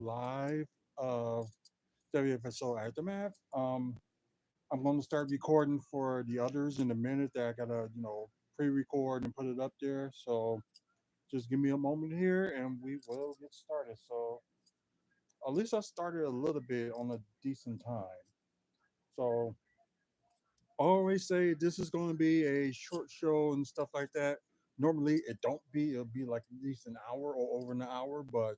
live of WFSO Aftermath. I'm going to start recording for the others in a minute that I got to, pre-record and put it up there. So just give me a moment here and we will get started. So at least I started a little bit on a decent time. So I always say this is going to be a short show and stuff like that. Normally it don't be, it'll be like at least an hour or over an hour, but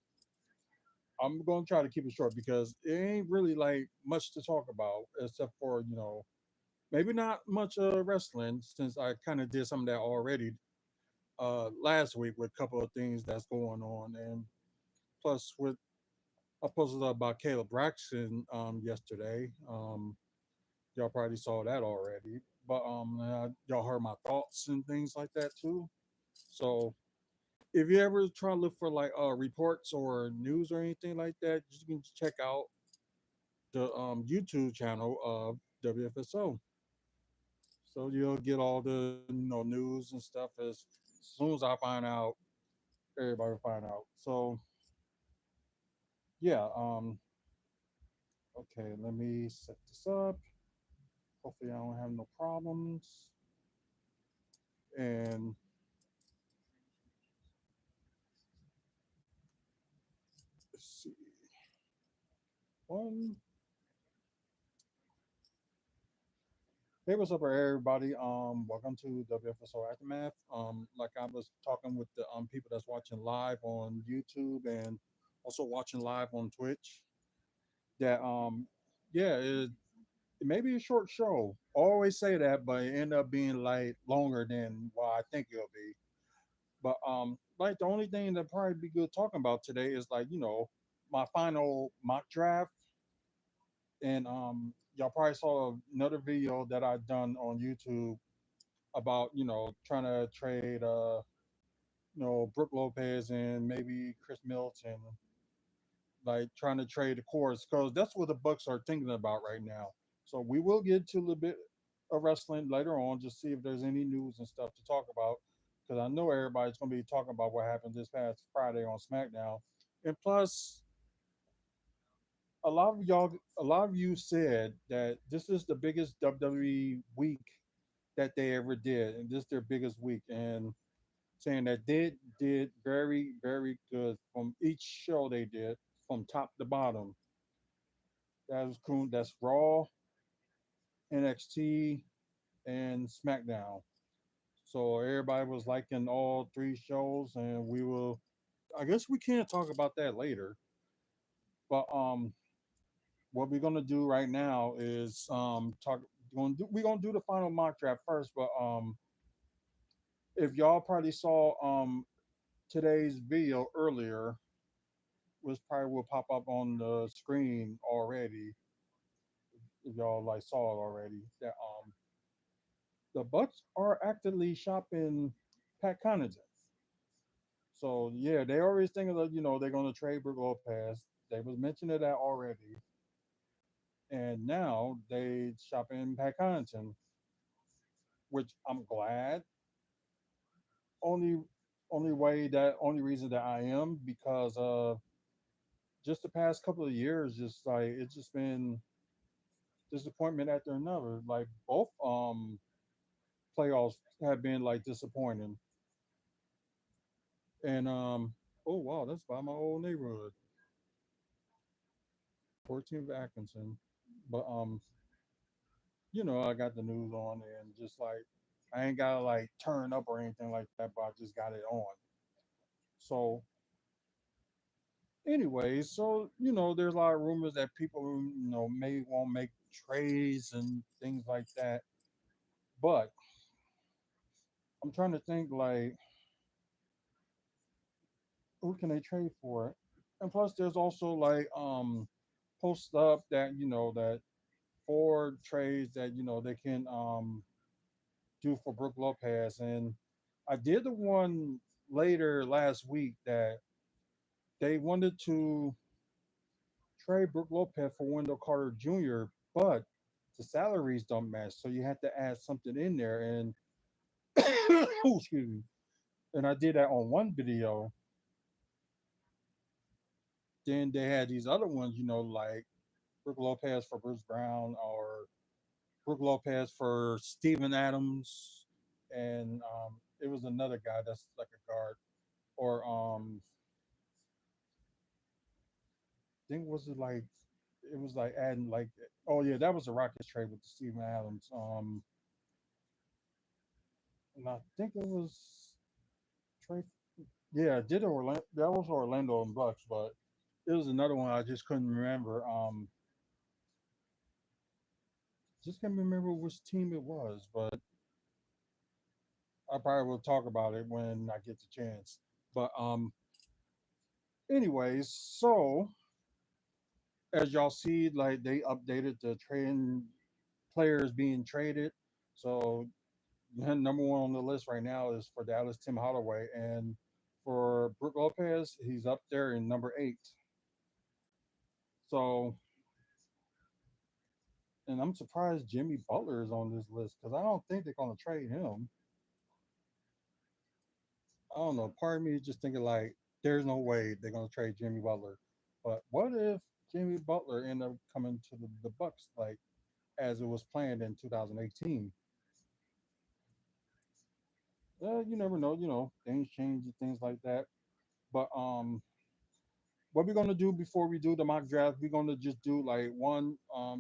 I'm going to try to keep it short because it ain't really like much to talk about except for, maybe not much wrestling since I kind of did some of that already last week with a couple of things that's going on. And plus, with I posted about Caleb Braxton yesterday. Y'all probably saw that already. But y'all heard my thoughts and things like that too. So if you ever try to look for like reports or news or anything like that, you can check out the YouTube channel of WFSO. So you'll get all the news and stuff as soon as I find out, everybody will find out. So yeah, okay, let me set this up. Hopefully I don't have no problems. And let's see. One. Hey, what's up, everybody? Welcome to WFSO Aftermath. Like I was talking with the people that's watching live on YouTube and also watching live on Twitch. That yeah, it may be a short show. I always say that, but it end up being like longer than what I think it'll be. But like the only thing that probably be good talking about today is like my final mock draft, and y'all probably saw another video that I done on YouTube about trying to trade Brooke Lopez and maybe Chris Middleton, like trying to trade the course because that's what the Bucks are thinking about right now. So we will get to a little bit of wrestling later on, just see if there's any news and stuff to talk about. Because I know everybody's going to be talking about what happened this past Friday on SmackDown, and plus, a lot of you said that this is the biggest WWE week that they ever did, and this is their biggest week, and saying that they did very very good from each show they did from top to bottom. That was cool. That's Raw, NXT, and SmackDown. So everybody was liking all three shows, and we will. I guess we can talk about that later. But what we're gonna do right now is talk. We're gonna do the final mock draft first. But if y'all probably saw today's video earlier, which probably will pop up on the screen already. If y'all like saw it already, that the Bucks are actively shopping Pat Connaughton. So yeah, they always thinking that they're going to trade Brook Lopez. They was mentioning that already, and now they shopping Pat Connaughton, which I'm glad. Only only reason that I am because just the past couple of years, just like it's just been disappointment after another. Like both playoffs have been like disappointing. And oh wow, that's by my old neighborhood, 14th Atkinson. But I got the news on and just like I ain't gotta like turn up or anything like that, but I just got it on. So anyways, so there's a lot of rumors that people may want to make trades and things like that. But I'm trying to think like who can they trade for? And plus there's also like post up that that four trades that they can do for Brooke Lopez. And I did the one later last week that they wanted to trade Brooke Lopez for Wendell Carter Jr., but the salaries don't match. So you have to add something in there. And oh, excuse me. And I did that on one video. then they had these other ones, like Brooke Lopez for Bruce Brown or Brooke Lopez for Steven Adams, and it was another guy that's like a guard, or I think was it like it was like adding like oh yeah, that was a Rockets trade with Steven Adams. And I think it was trade. Yeah, did Orlando? That was Orlando and Bucks, but it was another one I just couldn't remember. Just can't remember which team it was, but I probably will talk about it when I get the chance. But anyways, so as y'all see, like they updated the trading players being traded. So number one on the list right now is for Dallas Tim Hardaway, and for Brook Lopez, he's up there in number 8. So, and I'm surprised Jimmy Butler is on this list because I don't think they're going to trade him. I don't know. Part of me is just thinking like, there's no way they're going to trade Jimmy Butler. But what if Jimmy Butler ended up coming to the Bucks like as it was planned in 2018? You never know. Things change and things like that. But what we're gonna do before we do the mock draft, we're gonna just do like one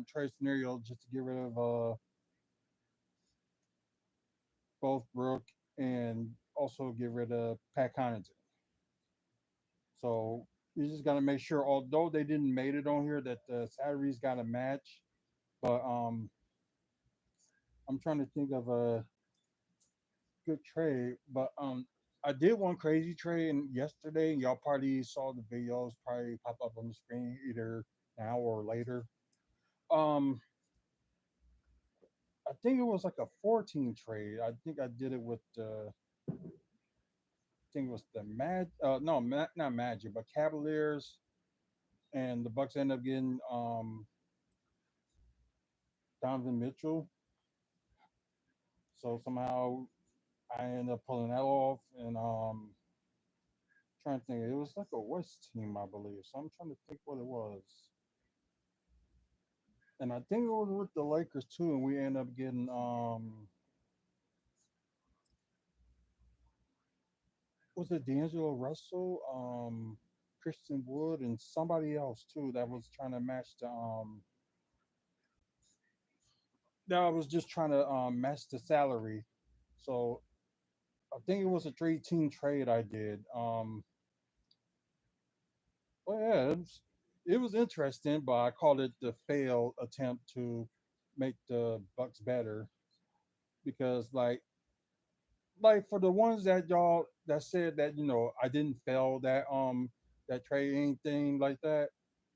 trade scenario just to get rid of both Brooke and also get rid of Pat Connaughton. So we just gotta make sure, although they didn't made it on here, that the salaries gotta match. But I'm trying to think of a good trade. But I did one crazy trade yesterday, and y'all probably saw the videos probably pop up on the screen either now or later. Um, I think it was like a 14 trade. I think I did it with I think it was the no, not Magic, but Cavaliers, and the Bucks ended up getting Donovan Mitchell. So somehow I ended up pulling that off, and trying to think, it was like a West team, I believe. So I'm trying to think what it was, and I think it was with the Lakers too, and we ended up getting was it D'Angelo Russell, Christian Wood, and somebody else too that was trying to match the that I was just trying to match the salary. So I think it was a 3-team trade I did. Well, yeah, it was interesting, but I called it the failed attempt to make the Bucks better because like for the ones that y'all that said that I didn't fail that trade anything like that,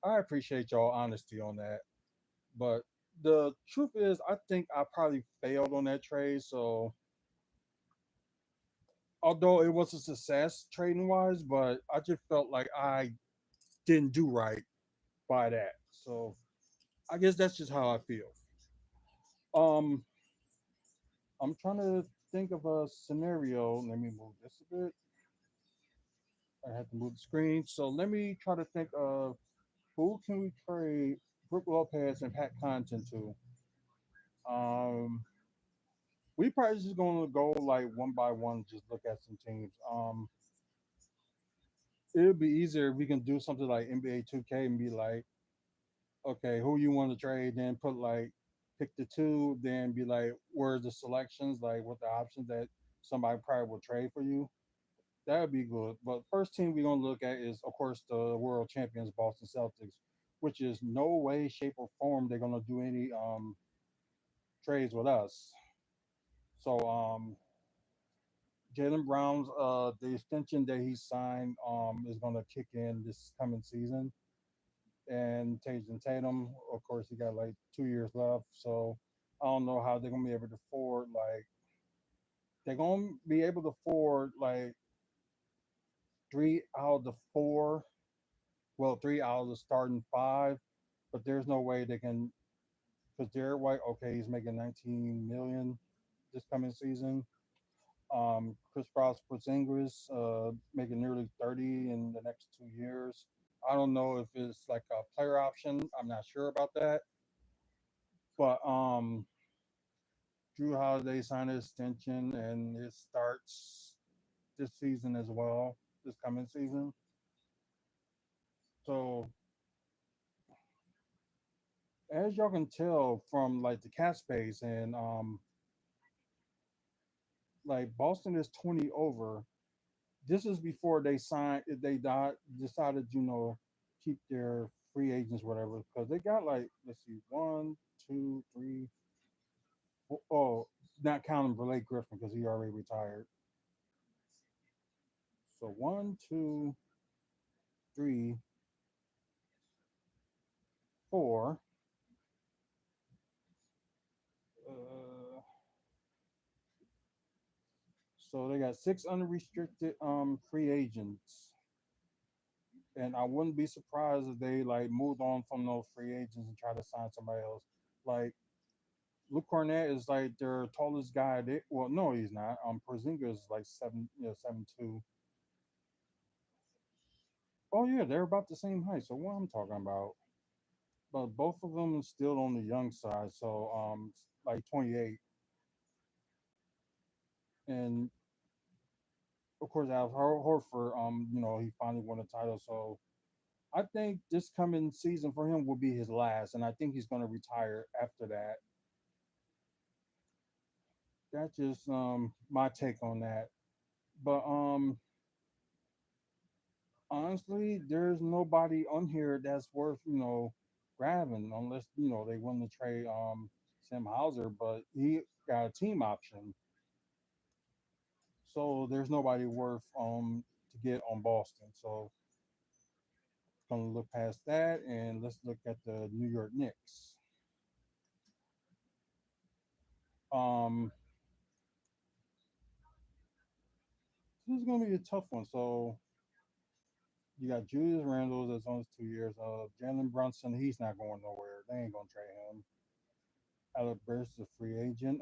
I appreciate y'all honesty on that. But the truth is, I think I probably failed on that trade. So although it was a success trading wise, but I just felt like I didn't do right by that. So I guess that's just how I feel. Um, I'm trying to think of a scenario. Let me move this a bit. I have to move the screen. So let me try to think of who can we trade Brook Lopez and Pat Connaughton to. Um, we probably just gonna go like one by one, just look at some teams. It would be easier if we can do something like NBA 2K and be like, okay, who you want to trade, then put like pick the two, then be like, where's the selections, like what the options that somebody probably will trade for you. That would be good. But first team we're gonna look at is of course the world champions Boston Celtics, which is no way, shape, or form they're gonna do any trades with us. So Jalen Brown's the extension that he signed is gonna kick in this coming season. And Tatum Tatum, of course, he got like 2 years left. So I don't know how they're gonna be able to afford like they're gonna be able to afford like 3 out of the 4. Well, 3 out of the starting 5, but there's no way they can because Derek White, okay, he's making 19 million this coming season. Chris Porzingis making nearly 30 in the next 2 years. I don't know if it's like a player option. I'm not sure about that. But Drew Holiday signed an extension, and it starts this season as well, this coming season. So as y'all can tell from like the cap space and like Boston is 20 over. This is before they signed. They decided, keep their free agents, whatever, because they got like, let's see, one, two, three. Oh, not counting Blake Griffin because he already retired. So one, two, three, four. Uh, so they got six unrestricted free agents, and I wouldn't be surprised if they like moved on from those free agents and try to sign somebody else. Like Luke Cornett is like their tallest guy. Well, no, he's not. Porzingis is like 7'2". Oh yeah, they're about the same height. So what I'm talking about, but both of them is still on the young side. So like 28, and of course Al Horford, he finally won a title. So I think this coming season for him will be his last, and I think he's going to retire after that. That's just my take on that. But honestly, there's nobody on here that's worth grabbing unless they win the trade Sam Hauser, but he got a team option, so there's nobody worth to get on Boston. So gonna look past that and let's look at the New York Knicks. Um, this is gonna be a tough one. So you got Julius Randle that's on his 2 years. Jalen Brunson, he's not going nowhere. They ain't gonna trade him. Alec Burks is a free agent.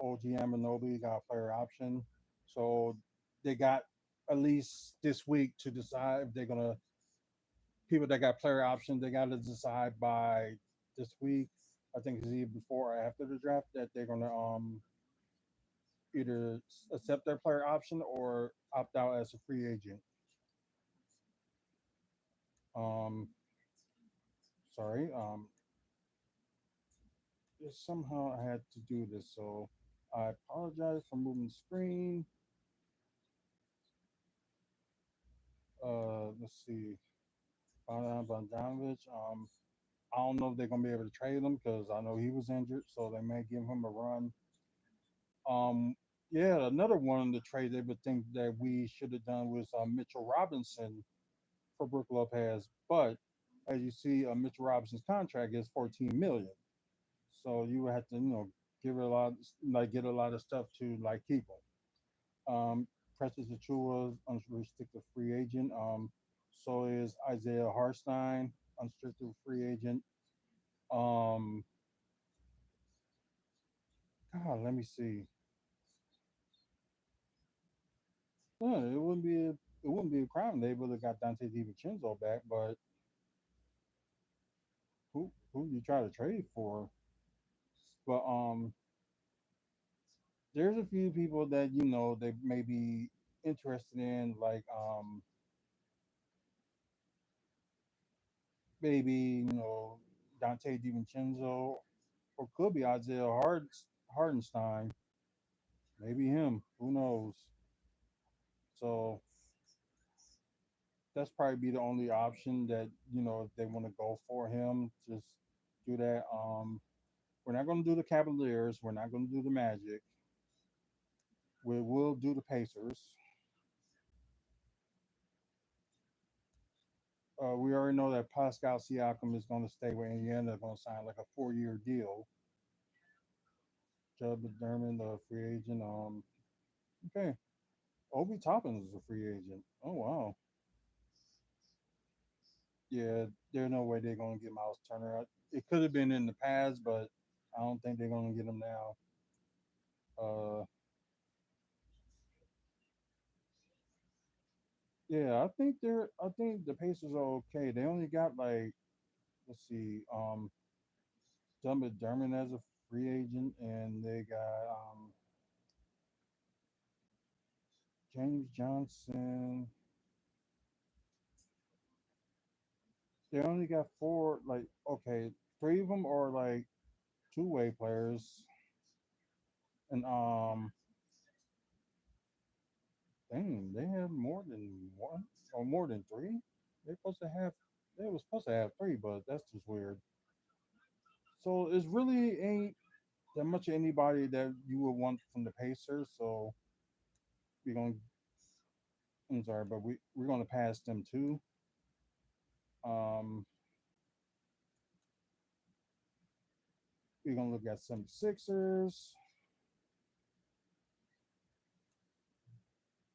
OG Amanobi got a player option. So they got at least this week to decide if they're gonna people that got player option, they gotta decide by this week. I think it's either before or after the draft that they're gonna either accept their player option or opt out as a free agent. Um sorry. Somehow I had to do this, so I apologize for moving the screen. Let's see. Bogdan Bogdanovic. I don't know if they're gonna be able to trade him because I know he was injured, so they may give him a run. Um, yeah, another one in the trade they would think that we should have done was Mitchell Robinson for Brook Lopez, but as you see, Mitchell Robinson's contract is 14 million, so you would have to give it a lot, like get a lot of stuff to like keep him. Precious Achua is unrestricted free agent. So is Isaiah Harstein, unrestricted free agent. Um, God, let me see. Yeah, it wouldn't be a crime. They would have got Dante DiVincenzo back, but who you try to trade for? But there's a few people that they may be interested in, like maybe Dante DiVincenzo, or could be Isaiah Hardenstein, maybe him. Who knows? So that's probably be the only option that if they want to go for him, just do that. We're not going to do the Cavaliers. We're not going to do the Magic. We will do the Pacers. We already know that Pascal Siakam is going to stay with Indiana. They're going to sign like a 4-year deal. Judd McDermott, the free agent. Okay. Obi Toppin is a free agent. Oh wow. Yeah, there's no way they're going to get Miles Turner. It could have been in the past, but I don't think they're going to get him now. Uh, Yeah, I think the Pacers are okay. They only got like, let's see, Dumb Dermott as a free agent, and they got James Johnson. They only got four. Like, okay, three of them are like two-way players, and dang, they have more than one or more than three. They supposed to have. They was supposed to have three, but that's just weird. So it's really ain't that much of anybody that you would want from the Pacers. So we're gonna. I'm sorry, but we're gonna pass them too. Um, we're gonna look at some Sixers.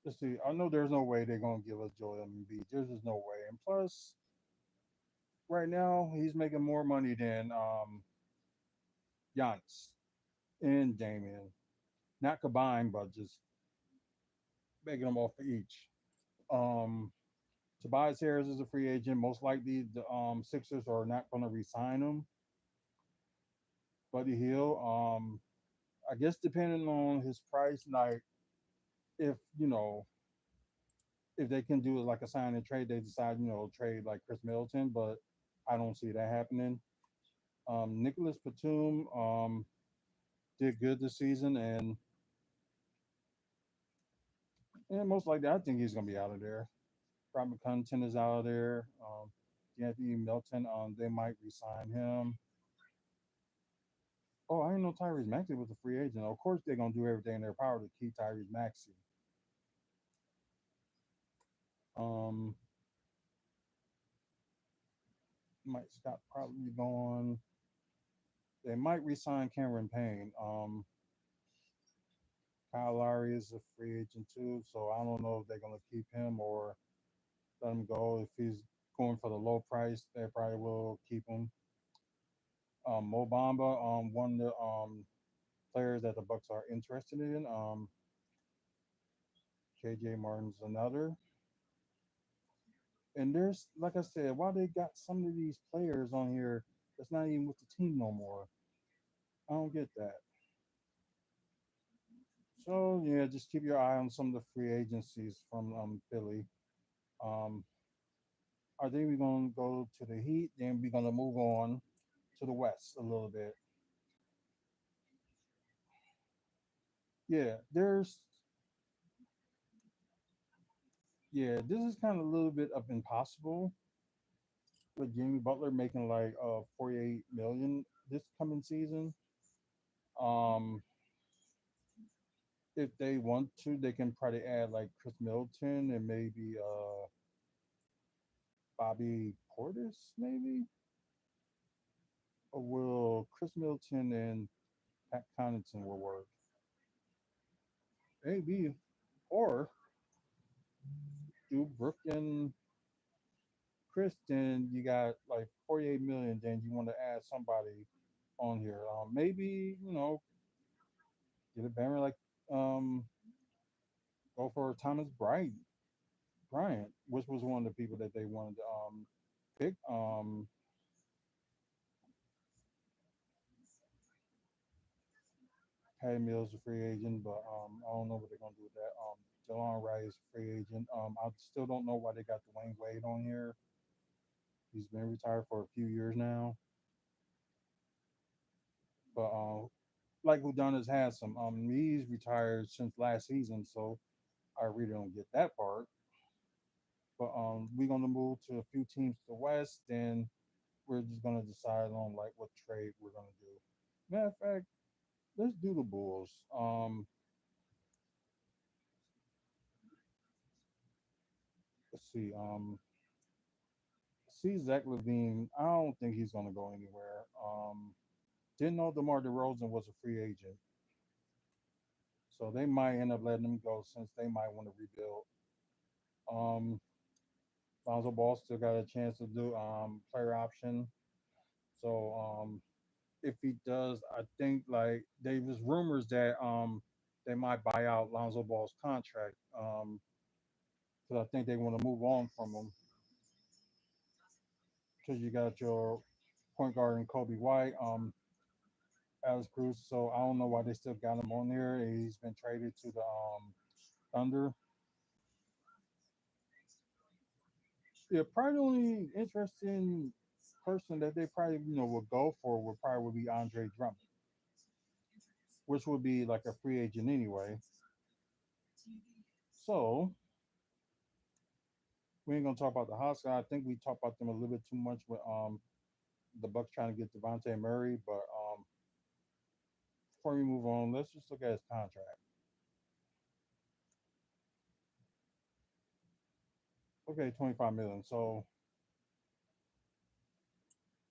Let's see. I know there's no way they're gonna give us Joel Embiid. There's just no way. And plus, right now he's making more money than Giannis and Damian, not combined, but just making them off for each. Um, Tobias Harris is a free agent. Most likely, the Sixers are not going to re-sign him. Buddy Hill, I guess depending on his price, like if if they can do it like a sign and trade, they decide trade like Chris Middleton, but I don't see that happening. Nicholas Batum did good this season, and most likely I think he's going to be out of there. Robert Covington is out of there. Anthony Milton, they might resign him. Oh, I didn't know Tyrese Maxey was a free agent. Of course, they're gonna do everything in their power to keep Tyrese Maxey. Um, Mike Scott probably gone. They might resign Cameron Payne. Kyle Lowry is a free agent too, so I don't know if they're gonna keep him or let him go. If he's going for the low price, they probably will keep him. Mo Bamba, one of the players that the Bucks are interested in. KJ Martin's another. And there's, like I said, why they got some of these players on here that's not even with the team no more. I don't get that. So yeah, just keep your eye on some of the free agencies from Philly. Um, I think we're gonna go to the Heat, then we're gonna move on to the West a little bit. Yeah, this is kind of a little bit of impossible with Jimmy Butler making like 48 million this coming season. Um, if they want to, they can probably add like Chris Middleton and maybe Bobby Portis, maybe, or will Chris Middleton and Pat Connaughton will work? Maybe, or do Brook and Chris? Then you got like 48 million. Then you want to add somebody on here. Maybe get a banner like um, go for Thomas Bryant, which was one of the people that they wanted to pick. Patty Mills a free agent, but I don't know what they're gonna do with that. Delon Wright is a free agent. I still don't know why they got Dwayne Wade on here. He's been retired for a few years now, but like Udonis has some. He's retired since last season, so I really don't get that part. But we're gonna move to a few teams to the West, then we're just gonna decide on like what trade we're gonna do. Matter of fact, let's do the Bulls. Let's see. See Zach Levine. I don't think he's gonna go anywhere. Didn't know DeMar DeRozan was a free agent, so they might end up letting him go since they might want to rebuild. Um, Lonzo Ball still got a chance to do player option. So if he does, I think like there was rumors that they might buy out Lonzo Ball's contract. because I think they want to move on from him because you got your point guard and Kobe White, Alex Cruz. So I don't know why they still got him on there. He's been traded to the Thunder. Yeah, probably the only interesting person that they probably would go for would probably would be Andre Drummond, which would be like a free agent anyway. So we ain't gonna talk about the Hawks. I think we talked about them a little bit too much with the Bucks trying to get Devontae Murray. But before we move on, let's just look at his contract. Okay, 25 million. So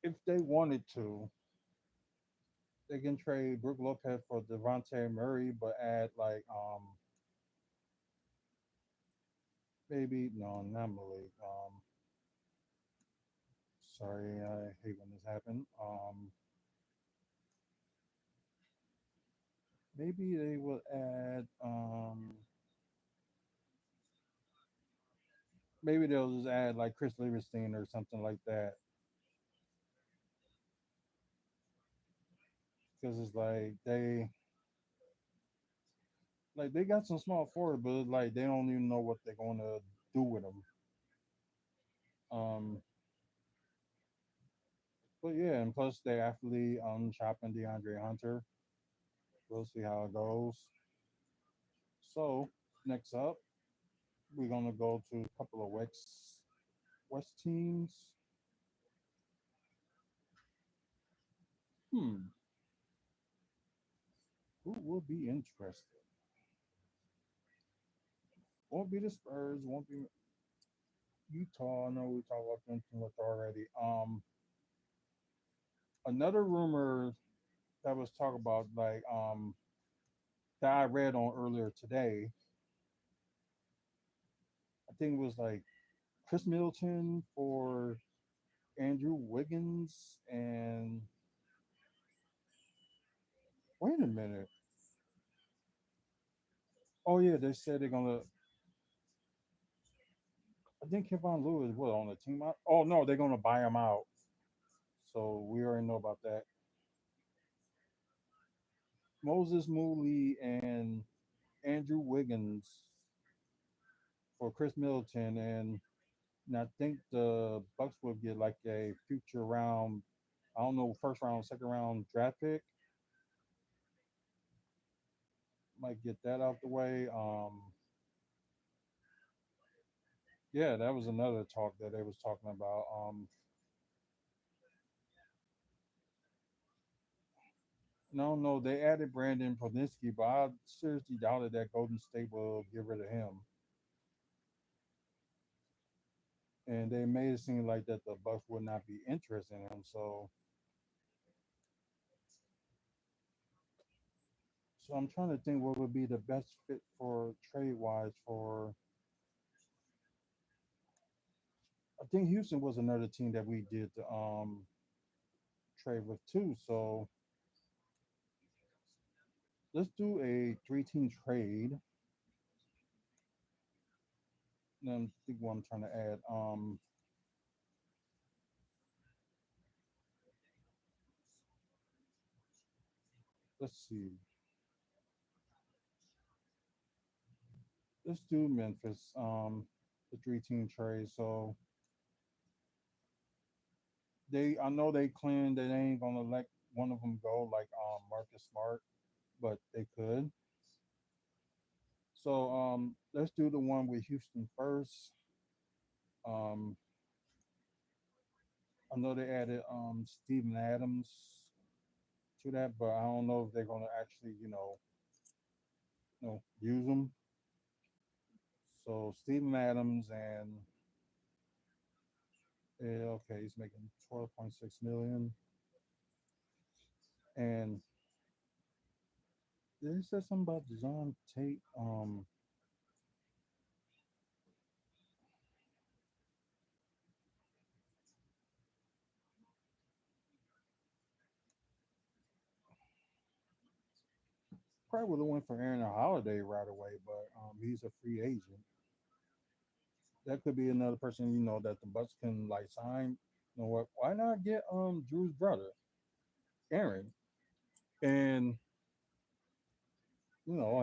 if they wanted to, they can trade Brook Lopez for Devontae Murray, but add like maybe no, not Malik. Sorry, I hate when this happened. Maybe they will add maybe they'll just add like Chris Liverstein or something like that because it's like they got some small forward, but like they don't even know what they're going to do with them. Um, but yeah, and plus they actually chopping DeAndre Hunter. We'll see how it goes. So next up, we're gonna go to a couple of West teams. Hmm, who will be interested? Won't be the Spurs. Won't be Utah. I know we talked about them too much already. Another rumor that was talked about, like that I read on earlier today. I think it was like Chris Middleton for Andrew Wiggins and wait a minute. Oh yeah, they said they're gonna. I think Kevon Lewis was on the team. Oh no, they're gonna buy him out. So we already know about that. Moses Mooley and Andrew Wiggins for Chris Middleton, and I think the Bucks will get like a future round. I don't know, first round, second round draft pick. Might get that out the way. Yeah, that was another talk that they was talking about. No, no, they added Brandon Podinski, but I seriously doubted that Golden State will get rid of him. And they made it seem like that the Bucks would not be interested in him. So I'm trying to think what would be the best fit for trade wise for. I think Houston was another team that we did the trade with too. So let's do a three-team trade. Then think what I'm trying to add. Let's see. Let's do Memphis. The three-team trade. So I know they claim that they ain't gonna let one of them go, like Marcus Smart, but they could. So let's do the one with Houston first. Um, I know they added Steven Adams to that, but I don't know if they're gonna actually, use them. So Steven Adams and yeah, okay, he's making 12.6 million. And they said something about John Tate. Probably would have went for Aaron Holiday right away, but he's a free agent. That could be another person, that the Bucks can like sign. You know what? Why not get Drew's brother, Aaron, and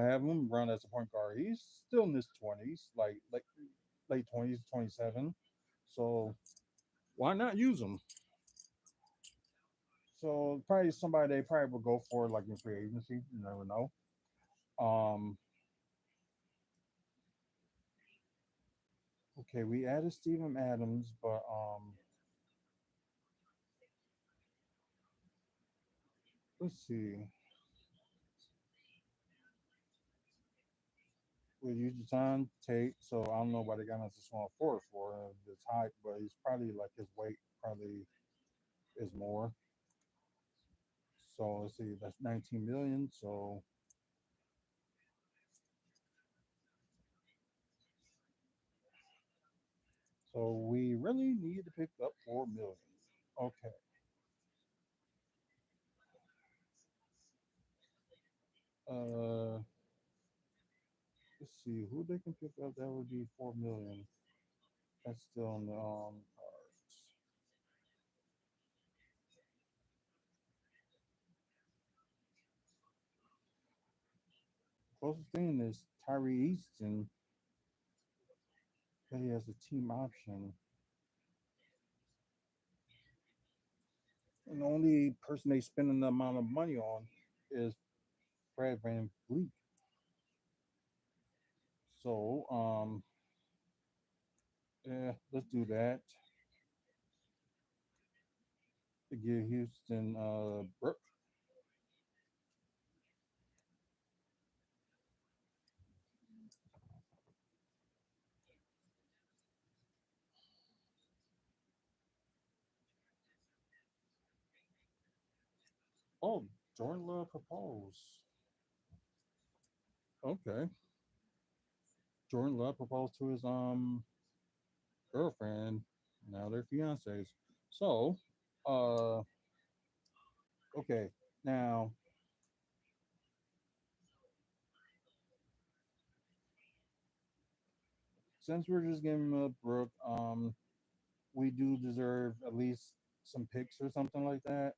have him run as a point guard. He's still in his 20s, like late 20s, 27. So why not use him? So probably somebody they probably will go for like in free agency. You never know. Um, okay, we added Steven Adams, but let's see. We use the time tape, so I don't know why they got us a small forward for this height, but he's probably like his weight probably is more. So let's see, that's 19 million. So we really need to pick up 4 million. Okay. Uh, let's see who they can pick up. That would be 4 million. That's still on the cards. Closest thing is Tyree Easton, but he has a team option. And the only person they spending the amount of money on is Fred Van Vliet. So, yeah, let's do that to give Houston Brooke. Oh, Jordan Love proposed. Okay, Jordan Love proposed to his girlfriend. Now they're fiancés. So, uh, okay. Now, since we're just giving up Brooke, we do deserve at least some picks or something like that.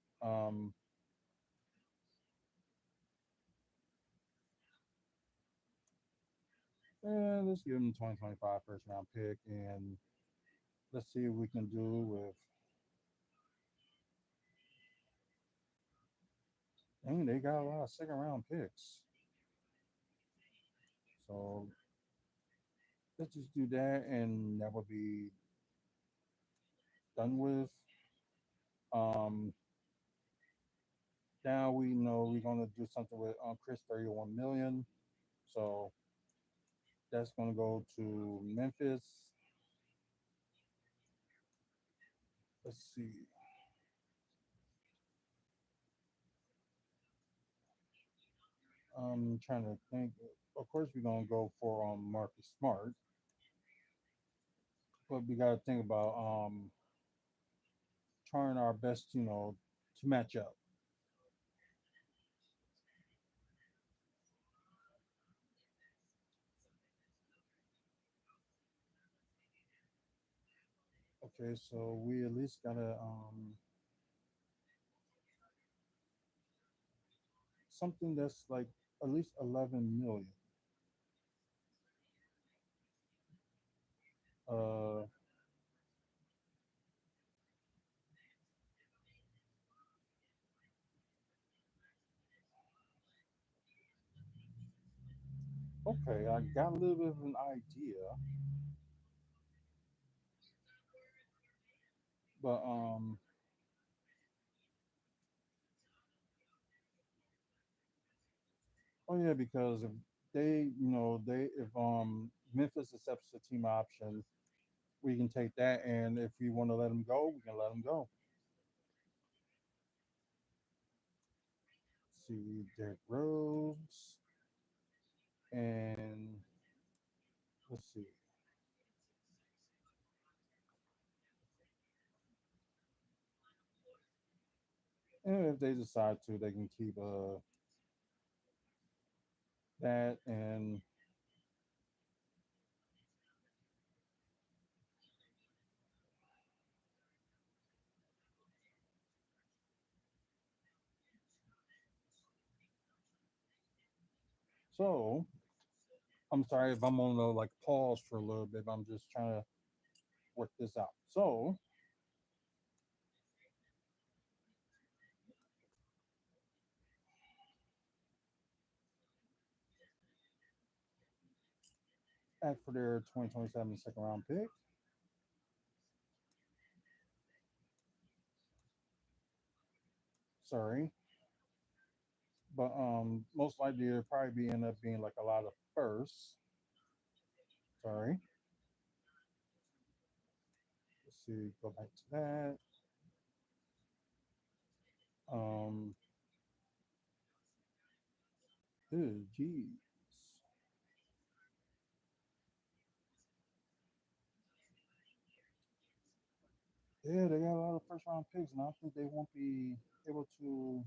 Let's give him 2025 first round pick, and let's see what we can do with. Dang, they got a lot of second round picks. So let's just do that, and that will be done with. Um, Now we know we're gonna do something with Chris 31 million. So that's gonna go to Memphis. Let's see. I'm trying to think. Of course, we're gonna go for Marcus Smart, but we gotta think about trying our best, to match up. Okay, so we at least gotta something that's like at least 11 million. Uh, okay, I got a little bit of an idea, but oh yeah, because if if Memphis accepts the team option, we can take that, and if we want to let them go, we can let them go. See Derrick Rose, and let's see, and if they decide to, they can keep that, and So I'm sorry if I'm on the like pause for a little bit. But I'm just trying to work this out. So at for their 2027 second round pick, sorry, but most likely it'll probably be end up being like a lot of firsts. Sorry, let's see, go back to that. Um, ew, geez. Yeah, they got a lot of first round picks, and I think they won't be able to.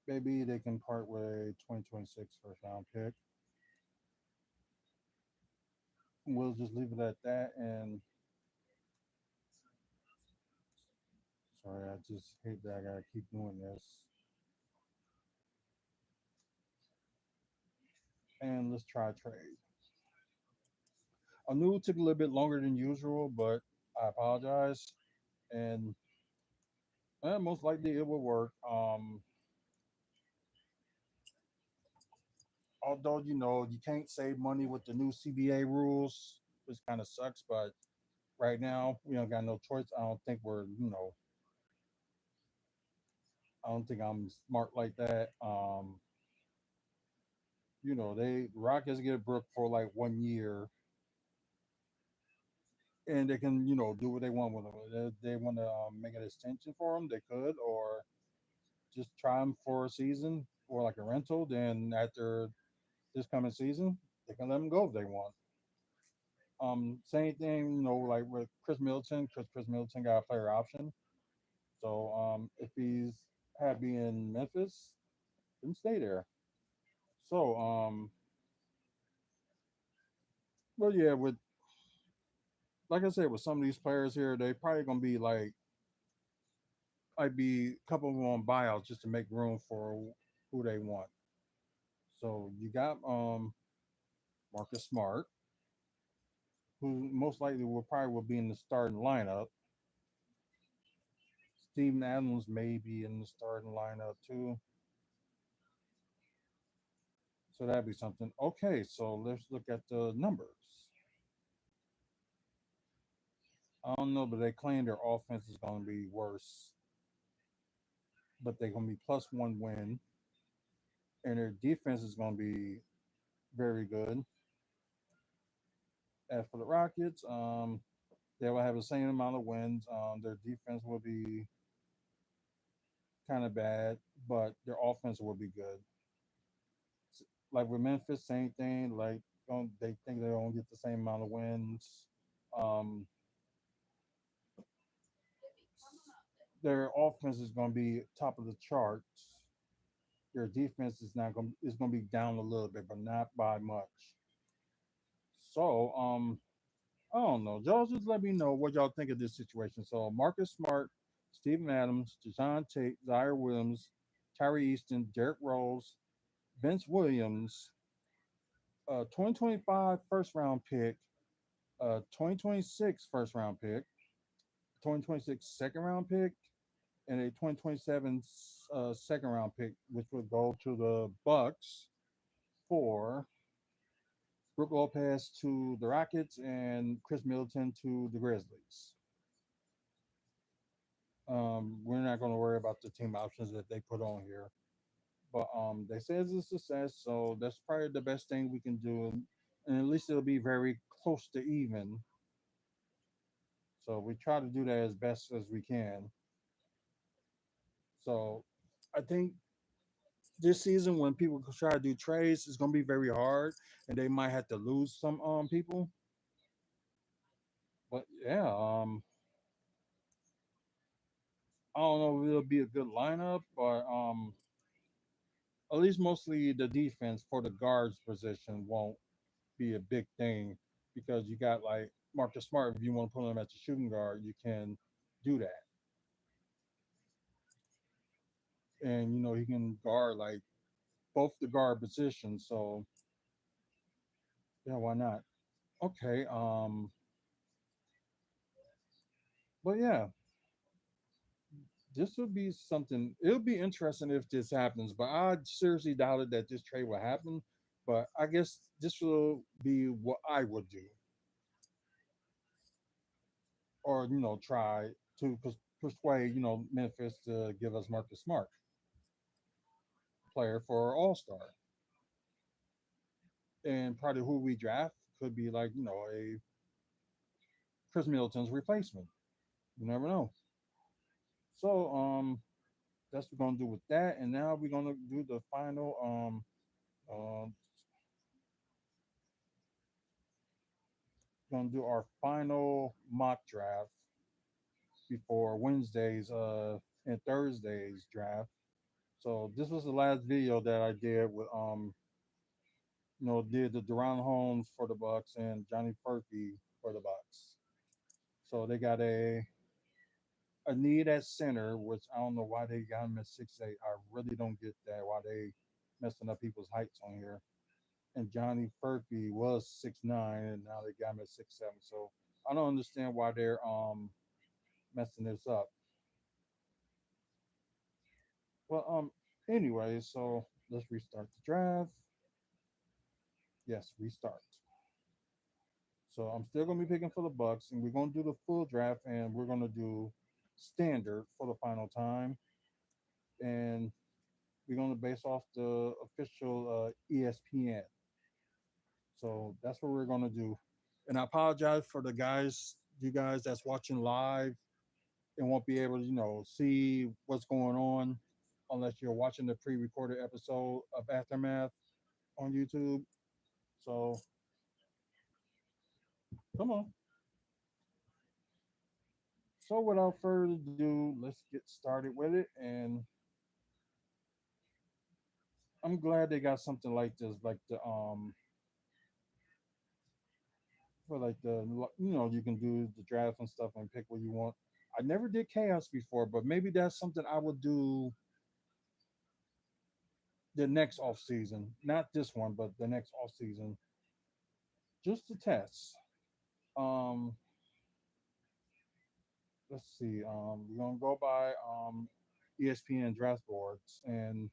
Maybe they can part with a 2026 first round pick. We'll just leave it at that. And sorry, I just hate that I gotta keep doing this. And let's try a trade. I knew it took a little bit longer than usual, but I apologize. And most likely it will work. Although you can't save money with the new CBA rules, which kind of sucks. But right now we don't got no choice. I don't think I'm smart like that. They Rockets get Brook for like 1 year, and they can do what they want with them. They want to make an extension for them, they could, or just try them for a season or like a rental. Then after this coming season, they can let them go if they want. Same thing, like with Chris Middleton, because Chris Middleton got a player option. So if he's happy in Memphis, then stay there. So but yeah, with like I said, with some of these players here, they probably gonna be like might be a couple of them on buyouts just to make room for who they want. So you got Marcus Smart, who most likely will be in the starting lineup. Steven Adams may be in the starting lineup too. So that'd be something. Okay, so let's look at the numbers. I don't know, but they claim their offense is going to be worse, but they're going to be plus one win, and their defense is going to be very good. As for the Rockets, they will have the same amount of wins. Their defense will be kind of bad, but their offense will be good. Like with Memphis, same thing. Like they think they're gonna get the same amount of wins. Um, their offense is gonna be top of the charts. Their defense is gonna be down a little bit, but not by much. So I don't know. Y'all just let me know what y'all think of this situation. So Marcus Smart, Steven Adams, Deshaun Tate, Zaire Williams, Tyree Easton, Derrick Rose, Vince Williams, 2025 first round pick, 2026 first round pick, 2026 second round pick, and a 2027 second round pick, which would go to the Bucks for Brook Lopez to the Rockets and Chris Middleton to the Grizzlies. We're not going to worry about the team options that they put on here, but they say it's a success, so that's probably the best thing we can do, and at least it'll be very close to even. So we try to do that as best as we can. So I think this season when people try to do trades, it's going to be very hard, and they might have to lose some people. But yeah, I don't know if it'll be a good lineup, but at least mostly the defense for the guards position won't be a big thing because you got like Marcus Smart. If you want to put him at the shooting guard, you can do that. and he can guard like both the guard positions. So yeah, why not? Okay. But yeah, this would be something. It'll be interesting if this happens, but I seriously doubted that this trade will happen. But I guess this will be what I would do, or try to persuade Memphis to give us Marcus Smart, player for All Star, and probably who we draft could be like a Chris Middleton's replacement. You never know. So that's what we're gonna do with that, and now we're gonna do the final gonna do our final mock draft before Wednesday's and Thursday's draft. So this was the last video that I did with did the Deron Holmes for the Bucks and Johnny Furphy for the Bucks. So they got a need at center, which I don't know why they got him at 6'8". I really don't get that why they messing up people's heights on here. And Johnny Furphy was 6'9", and now they got him at 6'7". So I don't understand why they're messing this up. Well, anyway, so let's restart the draft. Yes, restart. So I'm still gonna be picking for the Bucks, and we're gonna do the full draft, and we're gonna do standard for the final time, and we're gonna base off the official ESPN. So that's what we're gonna do. And I apologize for the guys, you guys that's watching live and won't be able to, see what's going on unless you're watching the pre-recorded episode of Aftermath on YouTube. So come on. So without further ado, let's get started with it. And I'm glad they got something like this, like the for like the you can do the draft and stuff and pick what you want. I never did chaos before, but maybe that's something I would do the next off season, not this one, but the next off season, just to test. Um, let's see. We're gonna go by ESPN draft boards, and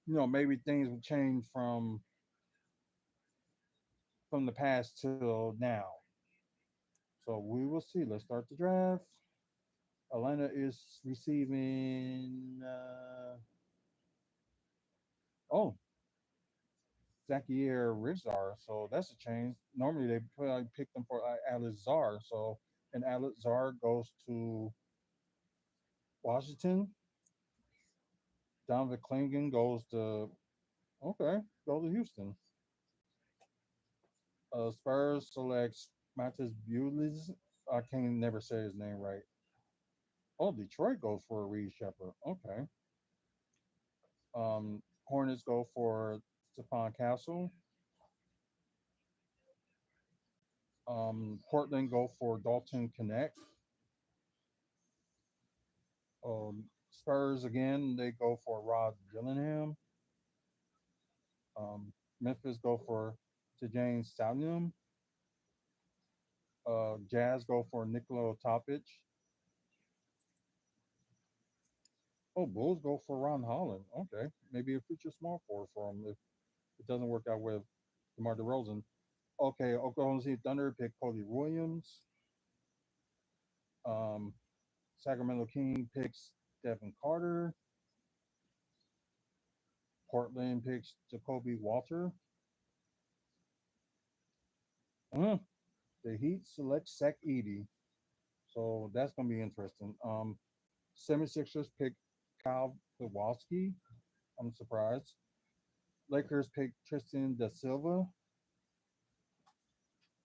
maybe things will change from the past till now. So we will see. Let's start the draft. Atlanta is receiving. Oh, Zakier Rizar. So that's a change. Normally they probably pick them for Alex Zar. So and Alex Zar goes to Washington. Donovan Klingon goes to go to Houston. Spurs selects Matis Bulis. I can never say his name right. Oh, Detroit goes for Reed Shepard. Okay. Hornets go for Stephon Castle. Portland go for Dalton Connect. Spurs again, they go for Rod Dillingham. Memphis go for James Stallion. Jazz go for Nikola Topic. Oh, Bulls go for Ron Holland. Okay, maybe a future small forward for him if it doesn't work out with DeMar DeRozan. Okay, Oklahoma City Thunder pick Cody Williams. Um, Sacramento King picks Devin Carter. Portland picks Jacoby Walter. Uh, the Heat select Zach Edey. So that's going to be interesting. 76ers pick Kyle Kowalski. I'm surprised. Lakers pick Tristan Da Silva.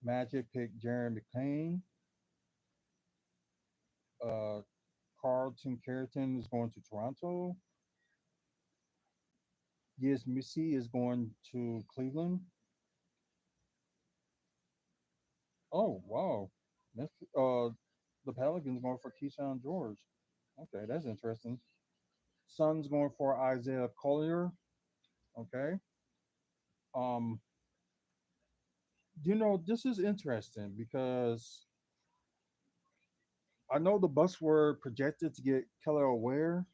Magic pick Jeremy McCain. Uh, Carlton Carrington is going to Toronto. Yes, Missy is going to Cleveland. Oh, wow. That's, the Pelicans going for Keyshawn George. Okay, that's interesting. Suns going for Isaiah Collier. Okay. Um, this is interesting because I know the Bucks were projected to get Keller Ware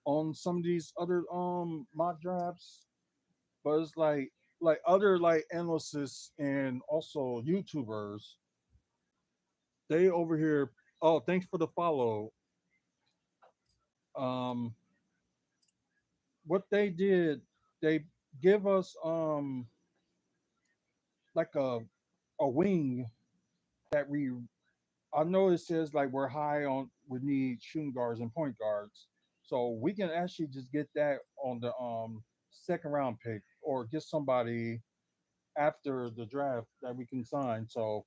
on some of these other mock drafts, but it's like other like analysts and also YouTubers, they over here. Oh, thanks for the follow. Um, what they did, they give us like a wing that we. I know it says like we're high on we need shooting guards and point guards, so we can actually just get that on the second round pick or get somebody after the draft that we can sign. So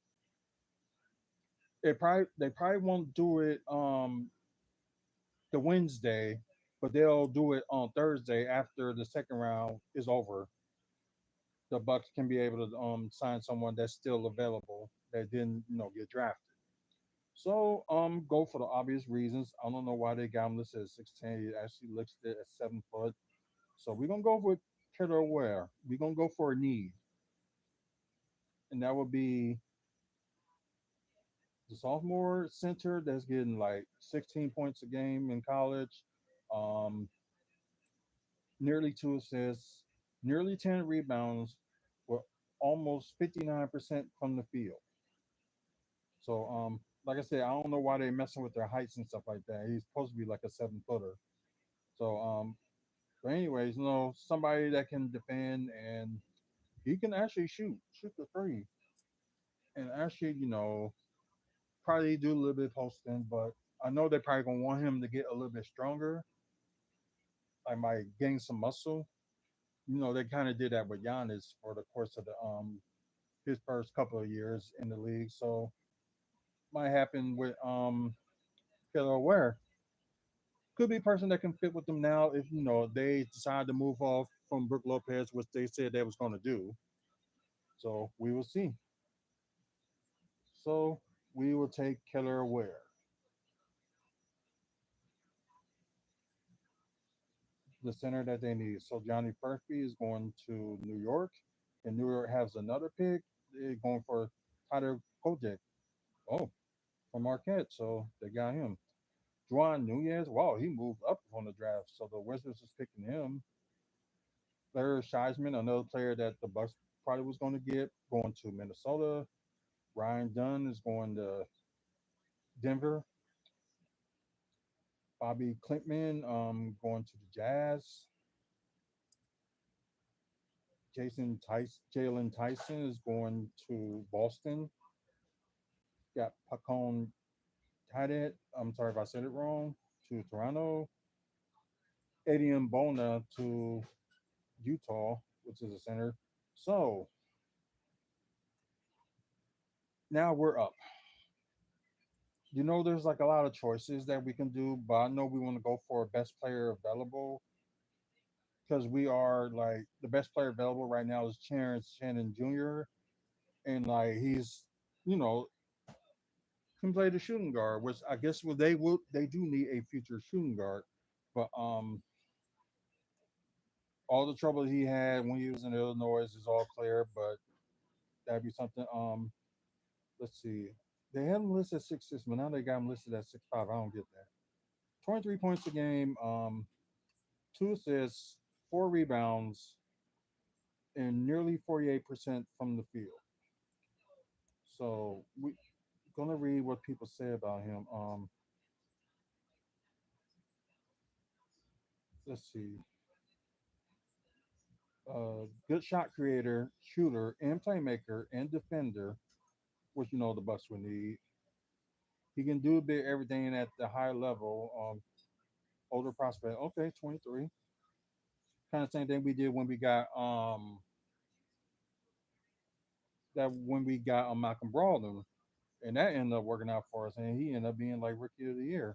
they probably won't do it the Wednesday, but they'll do it on Thursday after the second round is over. The Bucks can be able to sign someone that's still available that didn't get drafted. So go for the obvious reasons. I don't know why they got him listed at 6'10". He actually listed at 7 foot. So we're gonna go with Killer Ware. We're gonna go for a need, and that would be the sophomore center that's getting like 16 points a game in college, um, nearly 2 assists, nearly 10 rebounds, with almost 59% from the field. So, like I said, I don't know why they're messing with their heights and stuff like that. He's supposed to be like a 7 footer. So, but anyways, somebody that can defend and he can actually shoot the three, and actually, probably do a little bit of posting. But I know they're probably gonna want him to get a little bit stronger, like by gain some muscle. They kind of did that with Giannis for the course of the his first couple of years in the league. So might happen with Killer Ware. Could be a person that can fit with them now if they decide to move off from Brook Lopez, which they said they was going to do. So we will see. So we will take Keller Ware, the center that they need. So Johnny Pertwee is going to New York, and New York has another pick. They're going for Tyler Kojak. Oh, from Marquette. So they got him. Juan Nunez. Wow, he moved up on the draft. So the Wizards is picking him. Larry Scheisman, another player that the Bucks probably was going to get, going to Minnesota. Ryan Dunn is going to Denver. Bobby Clintman going to the Jazz. Jalen Tyson is going to Boston. Got Pacon Tadet. I'm sorry if I said it wrong. To Toronto. Eddie Bona to Utah, which is a center. So now we're up. There's like a lot of choices that we can do, but I know we want to go for best player available because we are like the best player available right now is Terrence Shannon Jr. and like he's you know can play the shooting guard, which I guess they do need a future shooting guard, but all the trouble he had when he was in Illinois is all clear, but that'd be something. Let's see, they had him listed at 6'6", but now they got him listed at 6'5". I don't get that. 23 points a game, 2 assists, 4 rebounds, and nearly 48% from the field. So we gonna read what people say about him. Let's see. Good shot creator, shooter, and playmaker and defender, which the Bucks would need. He can do a bit everything at the high level. Older prospect, okay, 23. Kind of same thing we did when we got Malcolm Brogdon, and that ended up working out for us, and he ended up being like rookie of the year.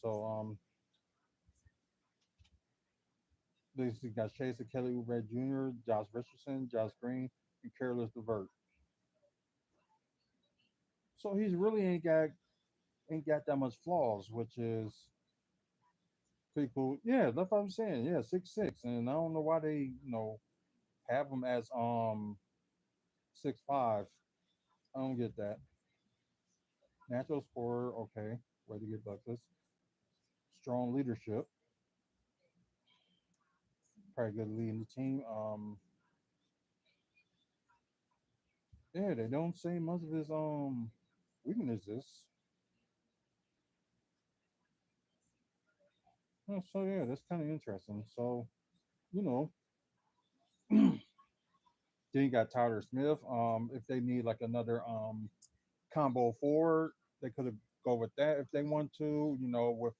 So they got Chase Kelly Oubre Jr., Josh Richardson, Josh Green, and Careless DeVert. So he's really ain't got that much flaws, which is pretty cool. Yeah, that's what I'm saying. Yeah, 6'6", and I don't know why they have him as 6'5". I don't get that. Natural scorer, okay. Way to get Douglas. Strong leadership, probably good leading the team. Yeah, they don't say much of his weaknesses. So yeah, that's kind of interesting. So you know, then you got Tyler Smith. If they need like another combo forward, they could have go with that if they want to. With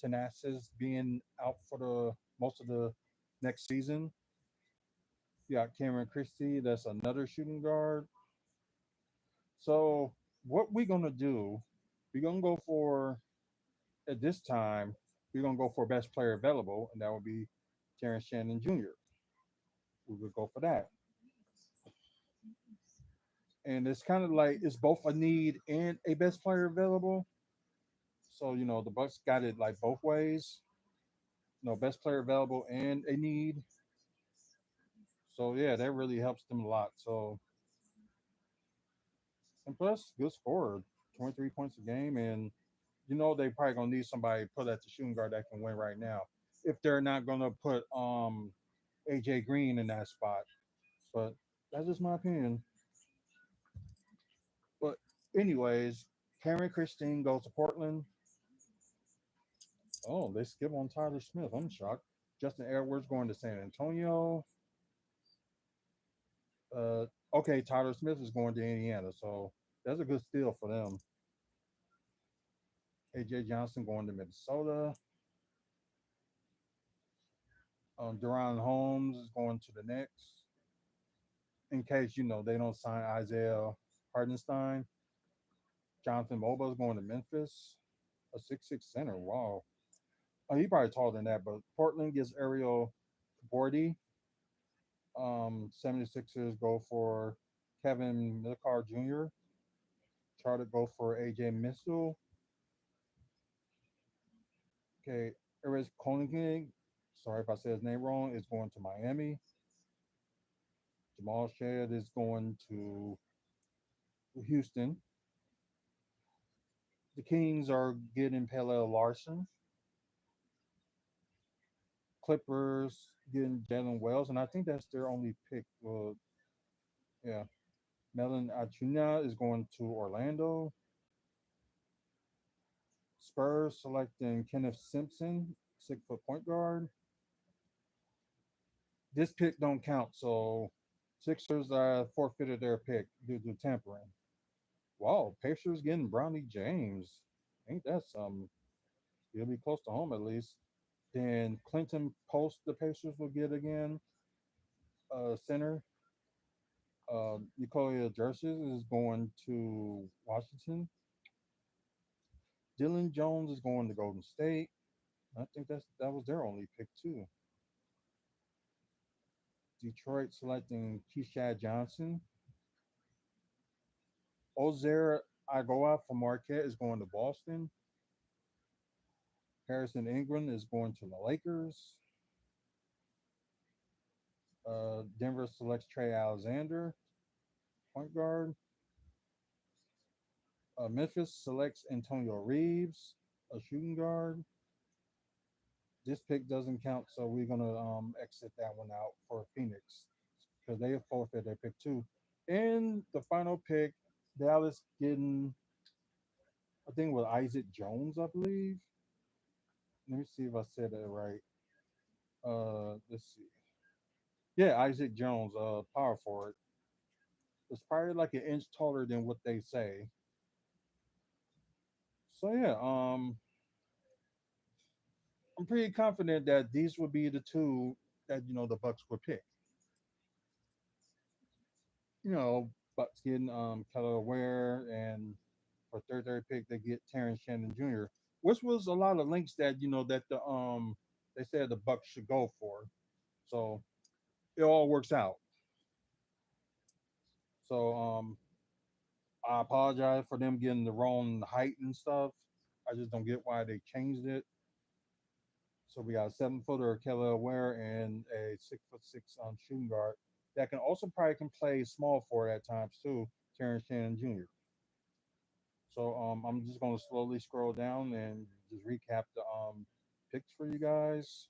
Tenacious being out for the most of the next season. You got Cameron Christie, that's another shooting guard. So what we're gonna do, we're gonna go for at this time, we're gonna go for best player available, and that would be Terrence Shannon Jr. We would go for that. And it's kind of like it's both a need and a best player available. So the Bucks got it like both ways. Best player available and a need. So yeah, that really helps them a lot. So and plus, good scorer, 23 points a game, and they probably gonna need somebody to put at the shooting guard that can win right now. If they're not gonna put AJ Green in that spot, but that's just my opinion. But anyways, Cameron Christine goes to Portland. Oh, they skip on Tyler Smith. I'm shocked. Justin Edwards going to San Antonio. Uh, okay, Tyler Smith is going to Indiana, so that's a good steal for them. AJ Johnson going to Minnesota. Duran Holmes is going to the Knicks. In case they don't sign Isaiah Hardenstein. Jonathan Moba is going to Memphis. A 6'6" center. Wow. Oh, he probably taller than that, but Portland gets Ariel Bordy. 76ers go for Kevin Millar Jr. Try to go for AJ Mitchell. Okay, Eric Koenig. Sorry if I said his name wrong. Is going to Miami. Jamal Shad is going to Houston. The Kings are getting Pele Larson. Clippers getting Jalen Wells, and I think that's their only pick. Yeah, Melon Acuna is going to Orlando. Spurs selecting Kenneth Simpson, 6 foot point guard. This pick don't count, so Sixers forfeited their pick due to tampering. Wow, Pacers getting Bronny James. Ain't that some? He'll be close to home at least. Then Clinton Post, the Pacers will get again. Center. Nikola Jerseys is going to Washington. Dylan Jones is going to Golden State. I think that was their only pick too. Detroit selecting Keishad Johnson. Ozer Agoa from Marquette is going to Boston. Harrison Ingram is going to the Lakers. Denver selects Trey Alexander, point guard. Memphis selects Antonio Reeves, a shooting guard. This pick doesn't count, so we're gonna exit that one out for Phoenix because they forfeit their pick too. And the final pick, Dallas getting, I think, with Isaac Jones, I believe. Let me see if I said that right. Let's see. Yeah, Isaac Jones, power forward. It's probably like an inch taller than what they say. So yeah, I'm pretty confident that these would be the two that the Bucks would pick. Bucks getting Keller Ware, and for third pick they get Terrence Shannon Jr., which was a lot of links that that they said the Bucks should go for. So it all works out. So I apologize for them getting the wrong height and stuff. I just don't get why they changed it. So we got a 7 footer Kayla Ware and a 6'6" shooting guard that can also probably can play small forward at times too, Terrence Shannon Jr. So I'm just gonna slowly scroll down and just recap the picks for you guys,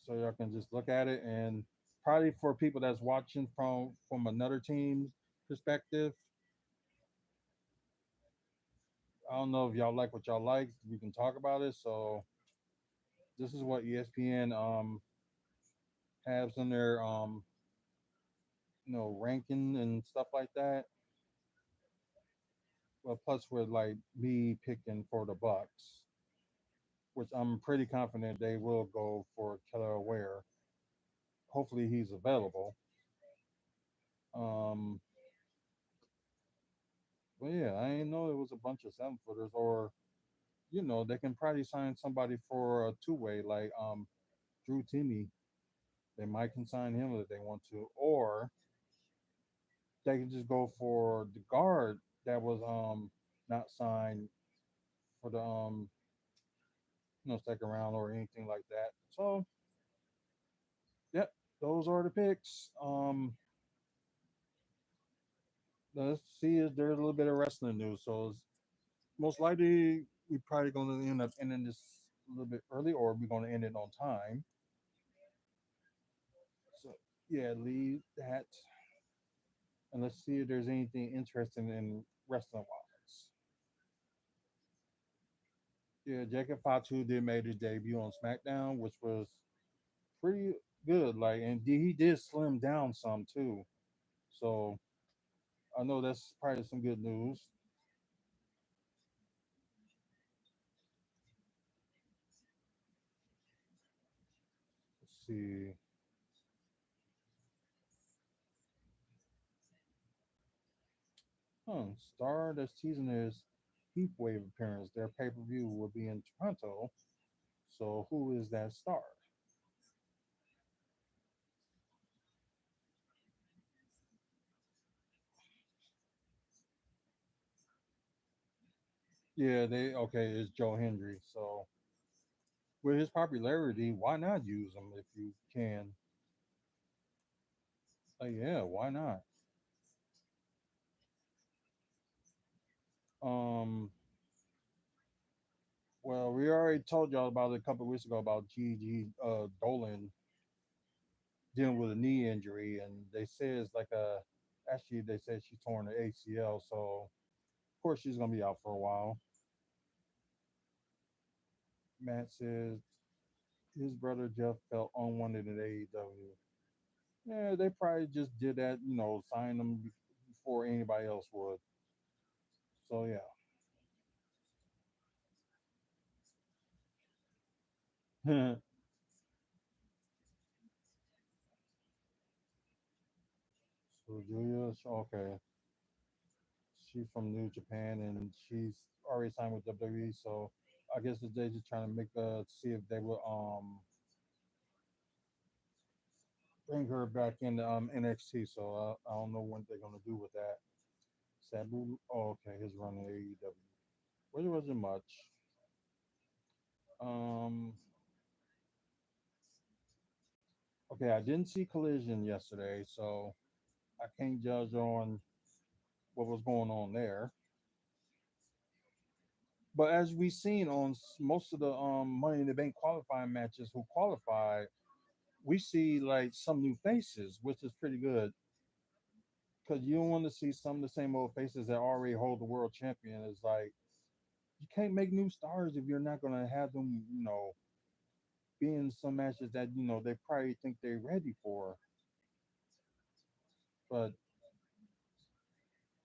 so y'all can just look at it. And probably for people that's watching from another team's perspective, I don't know if y'all like what y'all like. We can talk about it. So this is what ESPN has in their ranking and stuff like that. Well, plus with like me picking for the Bucks, which I'm pretty confident they will go for Keller Ware. Hopefully he's available. Um, but yeah, I didn't know it was a bunch of 7 footers, or they can probably sign somebody for a two-way like Drew Timmy. They might can sign him if they want to, or they can just go for the guard that was not signed for the second round or anything like that. So yep, those are the picks. Let's see if there's a little bit of wrestling news. So most likely we probably going to end up ending this a little bit early, or we're going to end it on time. So yeah, leave that, and let's see if there's anything interesting in wrestling wise. Yeah, Jacob Fatu did make his debut on SmackDown, which was pretty good. Like, and he did slim down some too. So I know that's probably some good news. Let's see. Star this season is Heatwave appearance. Their pay per view will be in Toronto. So who is that star? Yeah, they okay. It's Joe Hendry. So with his popularity, why not use him if you can? Yeah, why not? Um, well, we already told y'all about it a couple of weeks ago about Gigi Dolan dealing with a knee injury, and they say it's like a. Actually, they said she torn the ACL, so of course she's gonna be out for a while. Matt says his brother Jeff felt unwanted in AEW. Yeah, they probably just did that, sign them before anybody else would. So yeah. So Julia, okay, she's from New Japan and she's already signed with WWE. So I guess they're just trying to make see if they will bring her back in NXT. So I don't know what they're gonna do with that. Sabu, oh, okay, he's running AEW. Which wasn't much. Um, okay, I didn't see Collision yesterday, so I can't judge on what was going on there. But as we've seen on most of the Money in the Bank qualifying matches who qualified, we see like some new faces, which is pretty good because you don't want to see some of the same old faces that already hold the world champion. It's like you can't make new stars if you're not going to have them, be in some matches that they probably think they're ready for. But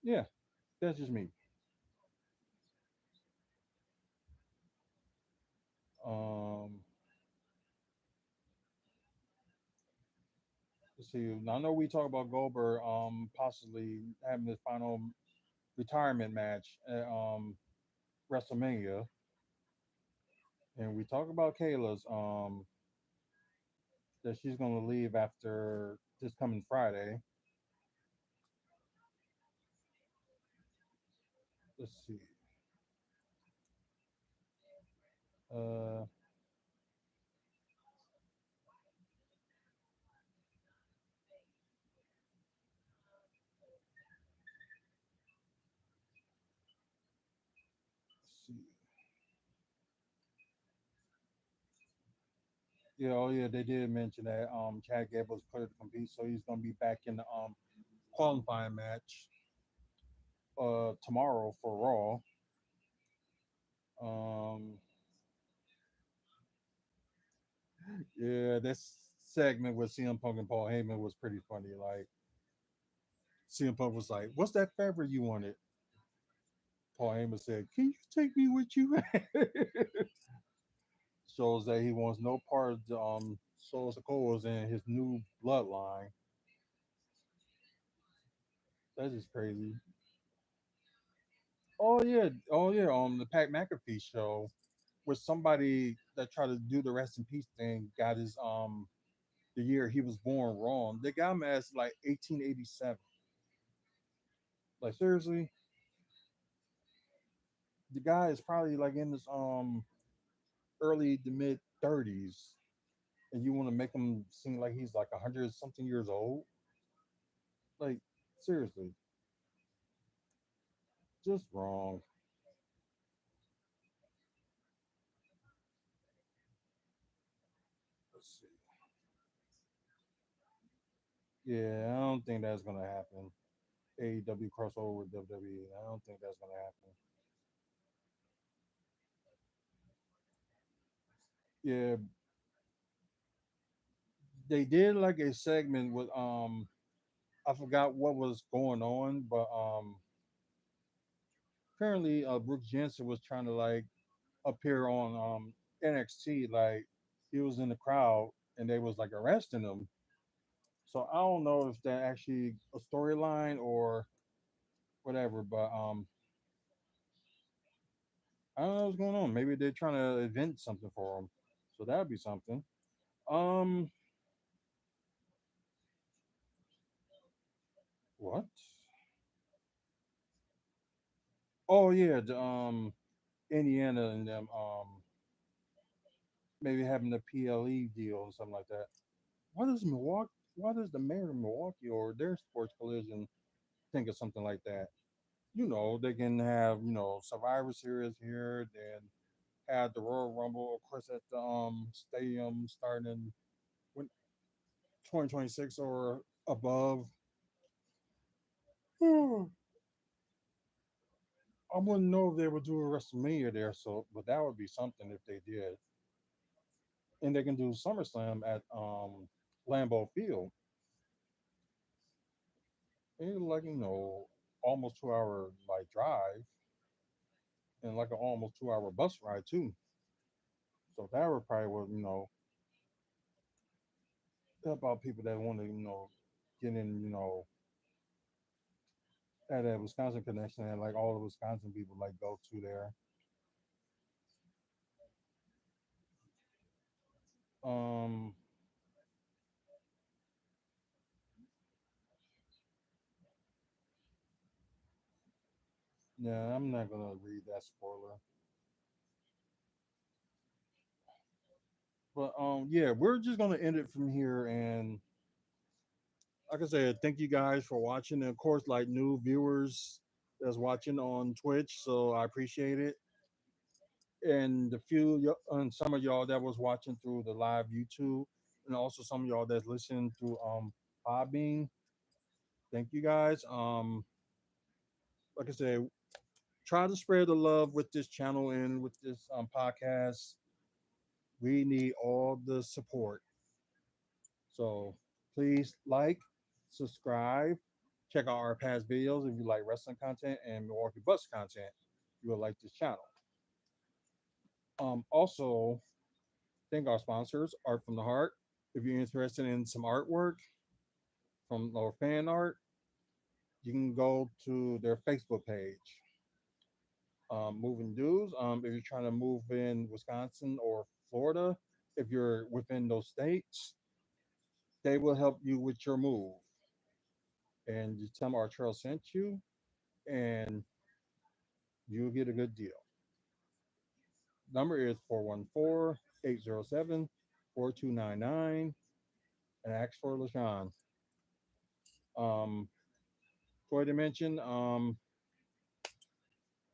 yeah, that's just me. Um, let's see. Now, I know we talk about Goldberg possibly having his final retirement match at WrestleMania, and we talk about Kayla's that she's going to leave after this coming Friday. Let's see. Uh, let's see. Yeah, oh yeah, they did mention that Chad Gable's cleared to compete, so he's gonna be back in the qualifying match tomorrow for Raw. Yeah, this segment with CM Punk and Paul Heyman was pretty funny. Like CM Punk was like, "What's that favor you wanted?" Paul Heyman said, "Can you take me with you?" Shows that he wants no part of the Solo Sokoas and his new bloodline. That's just crazy. Oh yeah. The Pat McAfee show, where somebody that tried to do the rest in peace thing got his the year he was born wrong. They got him as like 1887. Like seriously, the guy is probably like in his early to mid 30s, and you want to make him seem like he's like 100 something years old. Like seriously, just wrong. Let's see. Yeah, I don't think that's gonna happen. AEW crossover with WWE. I don't think that's gonna happen. Yeah, they did like a segment with I forgot what was going on, but apparently Brooks Jensen was trying to like appear on NXT, like he was in the crowd and they was like arresting him. So I don't know if that actually a storyline or whatever, but I don't know what's going on. Maybe they're trying to invent something for him. So that would be something. Um what? Oh yeah, the Indiana and them maybe having the PLE deal or something like that. Why does Milwaukee? Why does the mayor of Milwaukee or their sports collision think of something like that? They can have Survivor Series here, then have the Royal Rumble, of course, at the stadium starting in when 2026 or above. I wouldn't know if they would do a WrestleMania there, so but that would be something if they did. And they can do SummerSlam at Lambeau Field. And like almost 2 hour like drive and like an almost 2 hour bus ride too. So that would probably would help out people that want to get in at that Wisconsin connection and like all the Wisconsin people like go to there. Um, yeah, I'm not gonna read that spoiler, but yeah, we're just gonna end it from here. And like I said, thank you guys for watching, and of course, like new viewers that's watching on Twitch, so I appreciate it. And and some of y'all that was watching through the live YouTube, and also some of y'all that's listening through Podbean. Thank you guys. Like I said, try to spread the love with this channel and with this podcast. We need all the support. So please like, subscribe, check out our past videos if you like wrestling content and Milwaukee Bucks content. You will like this channel. Also, thank our sponsors, Art from the Heart. If you're interested in some artwork from or fan art, you can go to their Facebook page. Moving dudes. If you're trying to move in Wisconsin or Florida, if you're within those states, they will help you with your move. And you tell them Artrell sent you, and you'll get a good deal. Number is 414-807-4299, and ask for LaShawn. Um, Toy Dimension,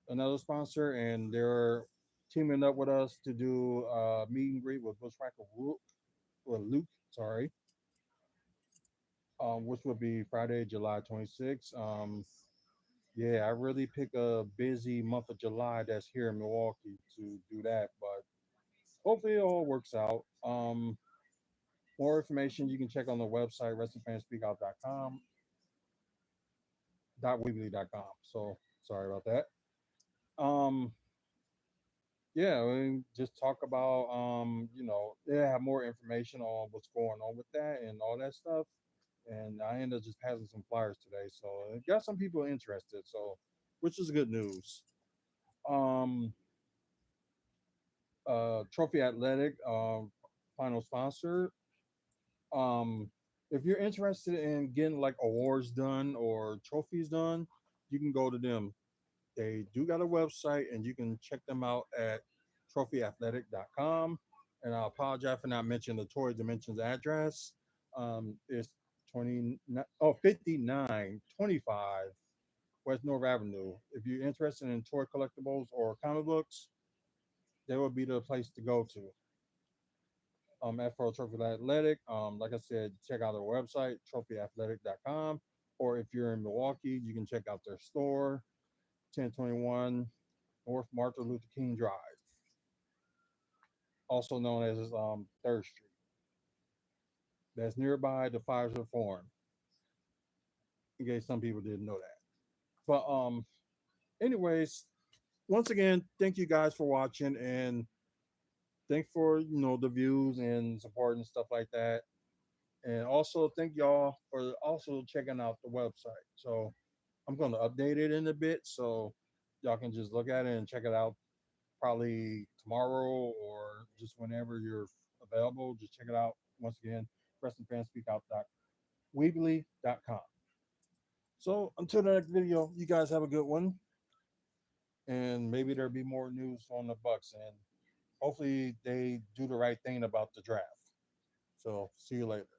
another sponsor, and they're teaming up with us to do meet and greet with Bushwhacker Luke, sorry, which will be Friday, July 26th. Yeah, I really pick a busy month of July that's here in Milwaukee to do that, but hopefully it all works out. More information you can check on the website, wrestlingfanspeakout.com, .weebly.com. So sorry about that. Um, yeah, just talk about they have more information on what's going on with that and all that stuff. And I ended up just passing some flyers today, so it got some people interested. So, which is good news. Um, Trophy Athletic, final sponsor. Um, if you're interested in getting like awards done or trophies done, you can go to them. They do got a website, and you can check them out at trophyathletic.com. And I apologize for not mentioning the Toy Dimensions address. It's 5925 West North Avenue. If you're interested in toy collectibles or comic books, that would be the place to go to. Afro Trophy Athletic. Like I said, check out their website, trophyathletic.com. Or if you're in Milwaukee, you can check out their store, 1021 North Martin Luther King Drive, also known as 3rd Street. That's nearby the Pfizer Forum, in case some people didn't know that. But anyways, once again, thank you guys for watching, and thank for the views and support and stuff like that. And also thank y'all for also checking out the website. So I'm going to update it in a bit, so y'all can just look at it and check it out probably tomorrow or just whenever you're available. Just check it out once again. WrestlingFansSpeakout.weebly.com. So until the next video, you guys have a good one, and maybe there'll be more news on the Bucks, and hopefully they do the right thing about the draft. So see you later.